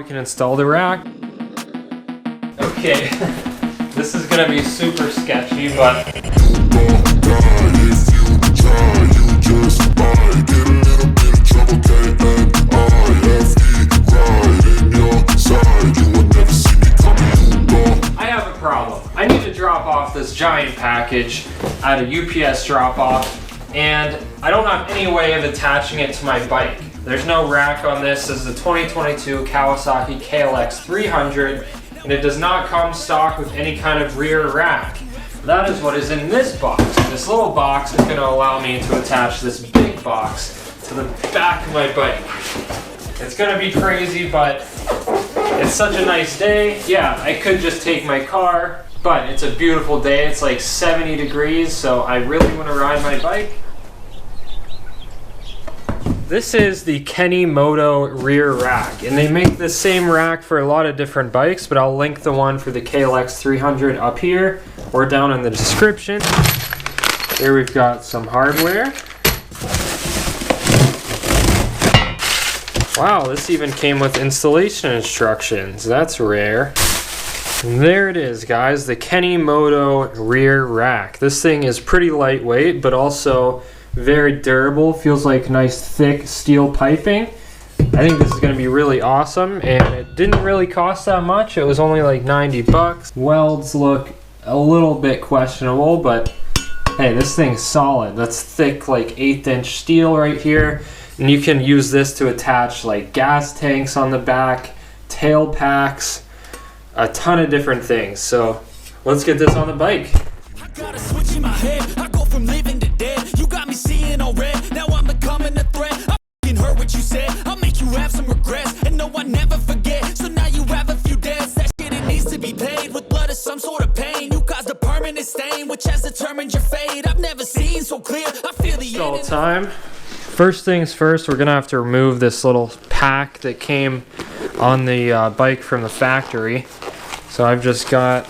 we can install the rack. Okay, this is gonna be super sketchy, but I have a problem. I need to drop off this giant package at a UPS drop-off, and I don't have any way of attaching it to my bike. There's no rack on this. This is a 2022 Kawasaki KLX300, and it does not come stock with any kind of rear rack. That is what is in this box. This little box is going to allow me to attach this big box to the back of my bike. It's going to be crazy, but it's such a nice day. Yeah, I could just take my car, but it's a beautiful day. It's like 70 degrees, so I really want to ride my bike. This is the Kenny Moto rear rack, and they make the same rack for a lot of different bikes, but I'll link the one for the KLX300 up here or down in the description. Here we've got some hardware. Wow, this even came with installation instructions. That's rare. And there it is, guys, the Kenny Moto rear rack. This thing is pretty lightweight, but also very durable. Feels like nice thick steel piping. I think this is going to be really awesome, and it didn't really cost that much. It was only like 90 bucks. Welds look a little bit questionable, but hey, this thing's solid. That's thick, like 1/8 inch steel right here, and you can use this to attach like gas tanks on the back, tail packs, a ton of different things. So let's get this on the bike. I got a switch in my head. I go from living to dead. You got me seeing all red. Now I'm becoming a threat. I f***ing heard what you said. I'll make you have some regrets. And no, I never forget. So now you have a few debts. That shit, it needs to be paid with blood or some sort of pain. You caused a permanent stain, which has determined your fate. I've never seen so clear. I feel the All time. First things first, we're gonna have to remove this little pack that came on the bike from the factory. So I've just got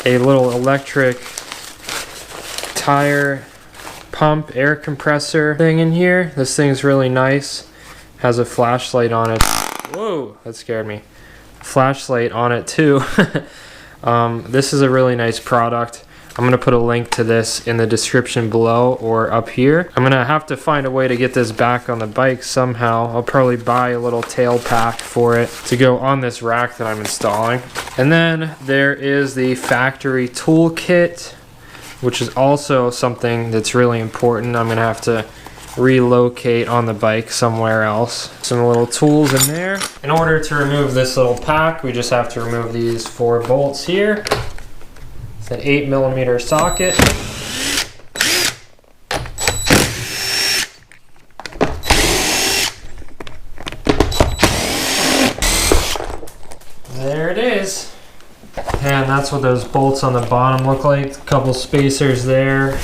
a little electric tire pump air compressor thing in here. This thing's really nice. Has a flashlight on it. Whoa, that scared me. Flashlight on it too. This is a really nice product. I'm gonna put a link to this in the description below or up here. I'm gonna have to find a way to get this back on the bike somehow. I'll probably buy a little tail pack for it to go on this rack that I'm installing. And then there is the factory toolkit, which is also something that's really important. I'm gonna have to relocate on the bike somewhere else. Some little tools in there. In order to remove this little pack, we just have to remove these 4 bolts here. It's an 8mm socket. There it is. And that's what those bolts on the bottom look like. A couple spacers there.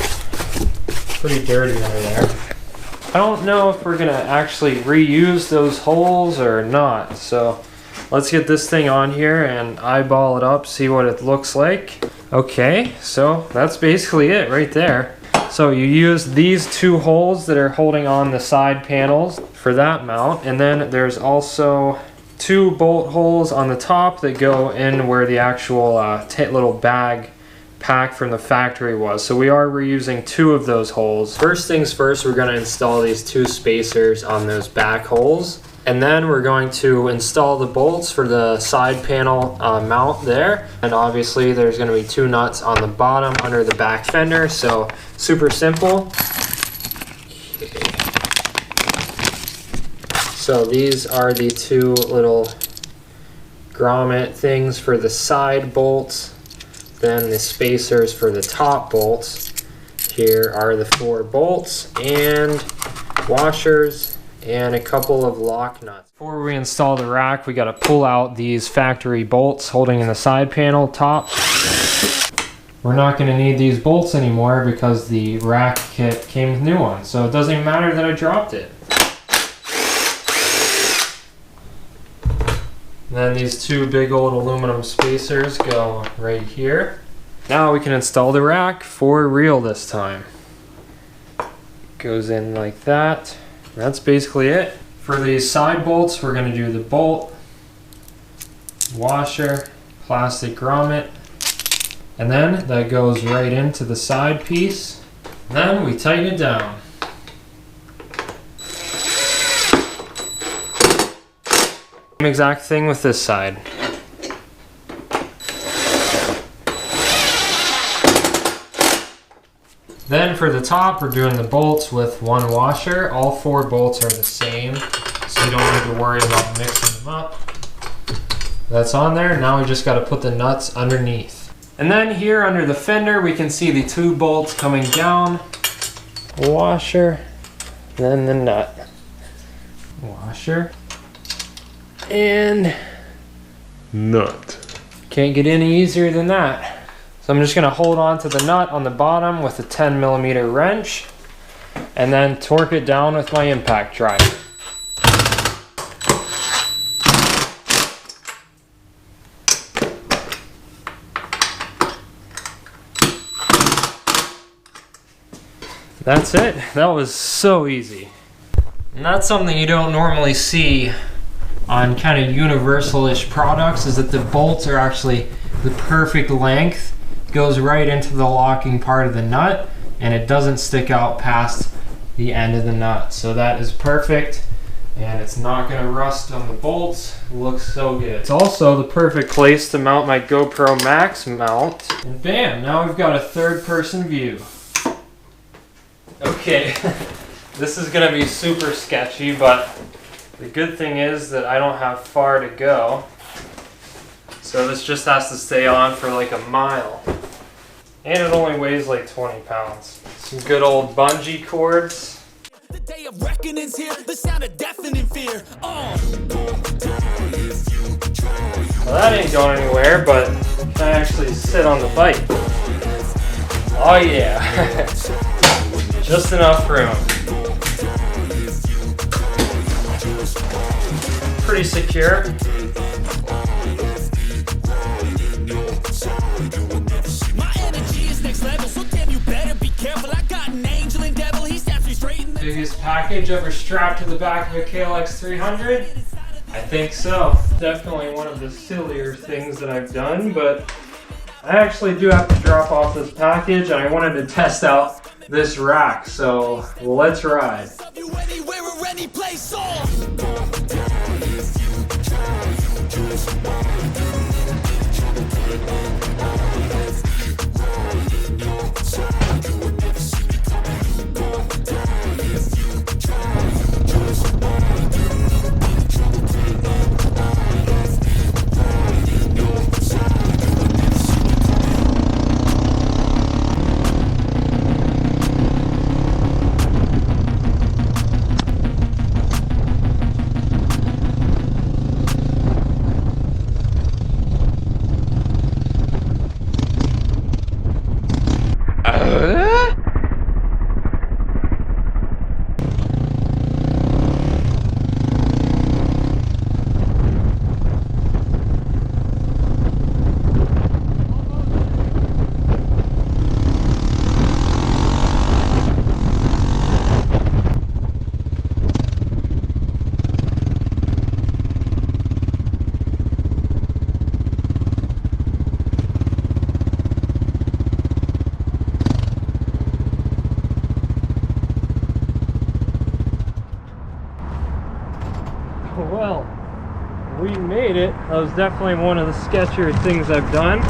Pretty dirty under there. I don't know if we're gonna actually reuse those holes or not. So let's get this thing on here and eyeball it up, see what it looks like. Okay, so that's basically it right there. So you use these 2 holes that are holding on the side panels for that mount, and then there's also 2 bolt holes on the top that go in where the actual little bag pack from the factory was. So we are reusing 2 of those holes. First things first, we're going to install these 2 spacers on those back holes. And then we're going to install the bolts for the side panel mount there. And obviously there's going to be 2 nuts on the bottom under the back fender. So super simple. Okay. So these are the 2 little grommet things for the side bolts. Then the spacers for the top bolts. Here are the 4 bolts and washers and a couple of lock nuts. Before we install the rack, we got to pull out these factory bolts holding in the side panel top. We're not going to need these bolts anymore because the rack kit came with new ones, so it doesn't even matter that I dropped it. And then these 2 big old aluminum spacers go right here. Now we can install the rack for real this time. Goes in like that. That's basically it. For these side bolts, we're going to do the bolt washer, plastic grommet, and then that goes right into the side piece. Then we tighten it down. Same exact thing with this side. Then for the top, we're doing the bolts with one washer. All 4 bolts are the same, so you don't need to worry about mixing them up. That's on there. Now we just got to put the nuts underneath. And then here under the fender, we can see the 2 bolts coming down. Washer, then the nut. Washer, and nut. Can't get any easier than that. So I'm just going to hold on to the nut on the bottom with a 10mm wrench and then torque it down with my impact driver. That's it. That was so easy. And that's something you don't normally see on kind of universal-ish products, is that the bolts are actually the perfect length. Goes right into the locking part of the nut, and it doesn't stick out past the end of the nut. So that is perfect, and it's not going to rust on the bolts. It looks so good. It's also the perfect place to mount my GoPro Max mount. And bam, now we've got a third-person view. Okay, this is going to be super sketchy, but the good thing is that I don't have far to go. So this just has to stay on for like a mile. And it only weighs like 20 pounds. Some good old bungee cords. The day of reckoning's here, the sound of deafening fear. Well, that ain't going anywhere, but can I actually sit on the bike? Oh yeah. Just enough room. Pretty secure. Biggest package ever strapped to the back of a KLX300? I think so. Definitely one of the sillier things that I've done, but I actually do have to drop off this package, and I wanted to test out this rack, so let's ride. Well, we made it. That was definitely one of the sketchier things I've done.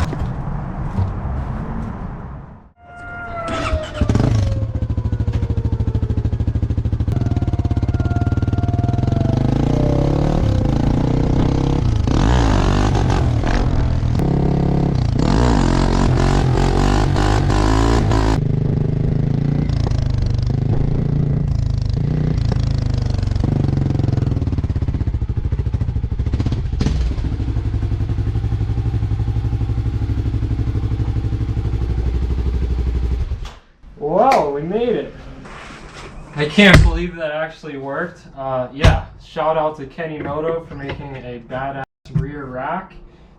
Well, we made it. I can't believe that actually worked. Yeah, shout out to Kenny Moto for making a badass rear rack.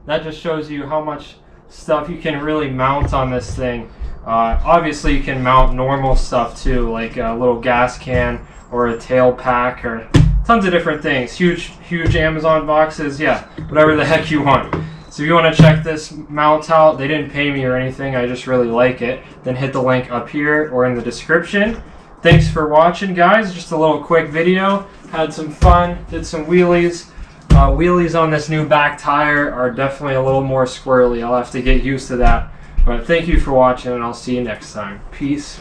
That just shows you how much stuff you can really mount on this thing. Obviously you can mount normal stuff too, like a little gas can or a tail pack or tons of different things. Huge Amazon boxes. Yeah, whatever the heck you want. So if you want to check this mount out, they didn't pay me or anything, I just really like it, then hit the link up here or in the description. Thanks for watching, guys. Just a little quick video. Had some fun, did some wheelies. Wheelies on this new back tire are definitely a little more squirrely. I'll have to get used to that. But thank you for watching, and I'll see you next time. Peace.